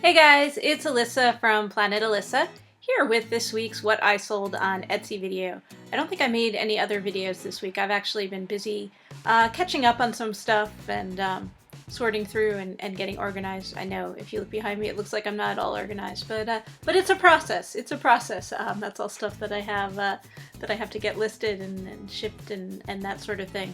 Hey guys, it's Alissa from Planet Alissa, here with this week's What I Sold on Etsy video. I don't think I made any other videos this week. I've actually been busy catching up on some stuff and sorting through and getting organized. I know if you look behind me it looks like I'm not all organized, but it's a process. It's a process. That's all stuff that I have to get listed and shipped and that sort of thing.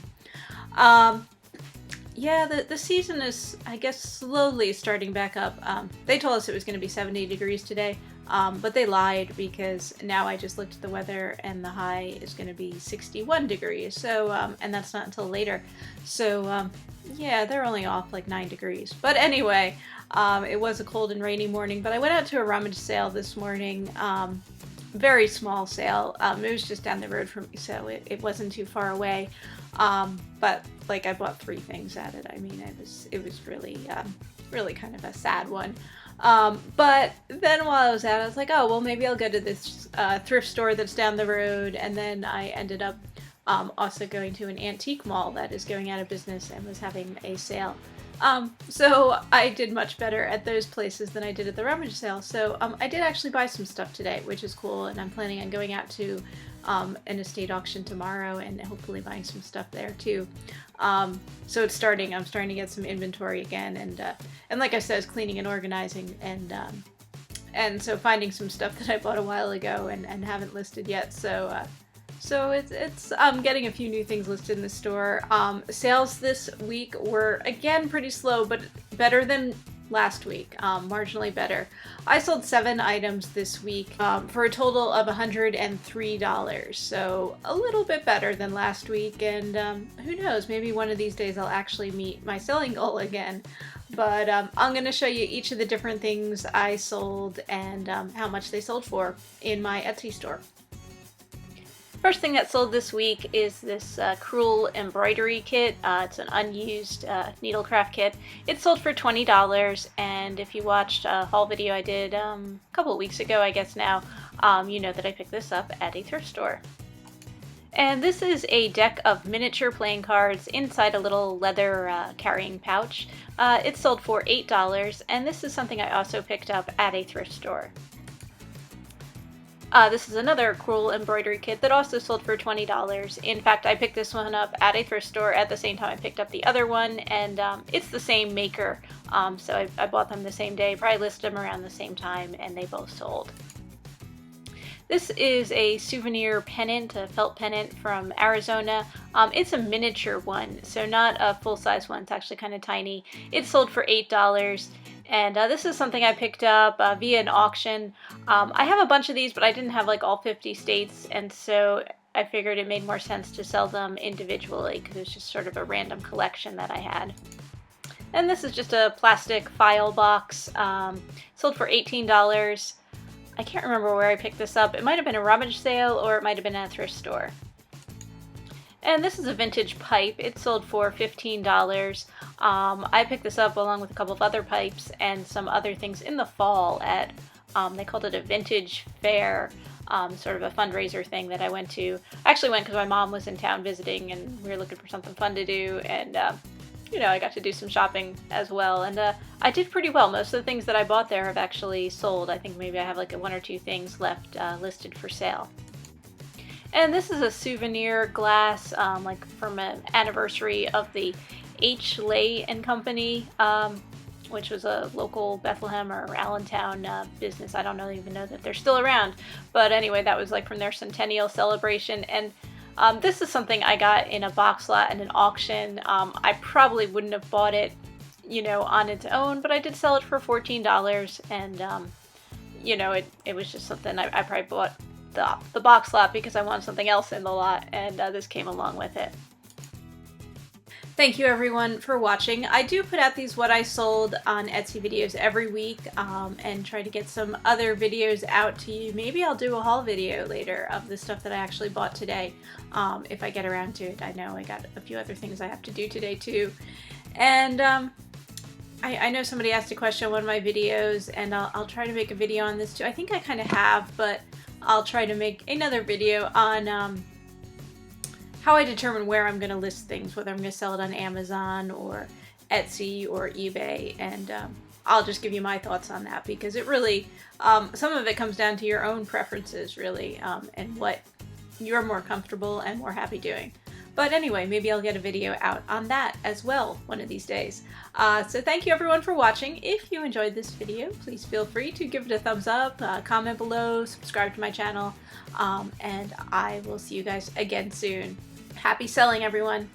Yeah, the season is, I guess, slowly starting back up. They told us it was going to be 70 degrees today, but they lied because now I just looked at the weather and the high is going to be 61 degrees. So, and that's not until later. So, yeah, they're only off like 9 degrees. But anyway, it was a cold and rainy morning, but I went out to a rummage sale this morning. Very small sale. It was just down the road from me, so it wasn't too far away. But like I bought 3 things at it. I mean, it was really kind of a sad one. But then while I was out, I was like, oh well, maybe I'll go to this thrift store that's down the road. And then I ended up also going to an antique mall that is going out of business and was having a sale. So I did much better at those places than I did at the rummage sale. So I did actually buy some stuff today, which is cool, and I'm planning on going out to an estate auction tomorrow and hopefully buying some stuff there too. So I'm starting to get some inventory again, and like I said, I was cleaning and organizing, and so finding some stuff that I bought a while ago and haven't listed yet. So it's getting a few new things listed in the store. Sales this week were again pretty slow, but better than last week, marginally better. I sold 7 items this week for a total of $103, so a little bit better than last week, and who knows, maybe one of these days I'll actually meet my selling goal again. But I'm going to show you each of the different things I sold and how much they sold for in my Etsy store. First thing that sold this week is this Crewel Embroidery kit. It's an unused needlecraft kit. It sold for $20, and if you watched a haul video I did a couple of weeks ago, I guess now, you know that I picked this up at a thrift store. And this is a deck of miniature playing cards inside a little leather carrying pouch. It sold for $8, and this is something I also picked up at a thrift store. This is another Crewel Embroidery kit that also sold for $20. In fact, I picked this one up at a thrift store at the same time I picked up the other one, and it's the same maker, so I bought them the same day, probably listed them around the same time, and they both sold. This is a souvenir pennant, a felt pennant from Arizona. It's a miniature one, so not a full-size one. It's actually kind of tiny. It sold for $8. And this is something I picked up via an auction. I have a bunch of these, but I didn't have like all 50 states, and so I figured it made more sense to sell them individually because it's just sort of a random collection that I had. And this is just a plastic file box. Sold for $18. I can't remember where I picked this up. It might have been a rummage sale or it might have been at a thrift store. And this is a vintage pipe. It sold for $15. I picked this up along with a couple of other pipes and some other things in the fall at, they called it a vintage fair, sort of a fundraiser thing that I went to. I actually went because my mom was in town visiting and we were looking for something fun to do, and you know, I got to do some shopping as well, and I did pretty well. Most of the things that I bought there have actually sold. I think maybe I have like 1 or 2 things left listed for sale. And this is a Souvenir Glass, like from an anniversary of the H. Lay and Company, which was a local Bethlehem or Allentown business. I don't even know that they're still around, but anyway, that was like from their centennial celebration. And this is something I got in a box lot at an auction. I probably wouldn't have bought it, you know, on its own, but I did sell it for $14, and you know, it was just something I probably bought the box lot because I wanted something else in the lot, and this came along with it. Thank you everyone for watching. I do put out these What I Sold on Etsy videos every week, and try to get some other videos out to you. Maybe I'll do a haul video later of the stuff that I actually bought today, if I get around to it. I know I got a few other things I have to do today too. And I know somebody asked a question on one of my videos, and I'll try to make a video on this too. I think I kind of have, but I'll try to make another video on how I determine where I'm going to list things, whether I'm going to sell it on Amazon or Etsy or eBay, and I'll just give you my thoughts on that, because it really, some of it comes down to your own preferences, really, and what you're more comfortable and more happy doing. But anyway, maybe I'll get a video out on that as well one of these days. So thank you everyone for watching. If you enjoyed this video, please feel free to give it a thumbs up, comment below, subscribe to my channel, and I will see you guys again soon. Happy selling, everyone!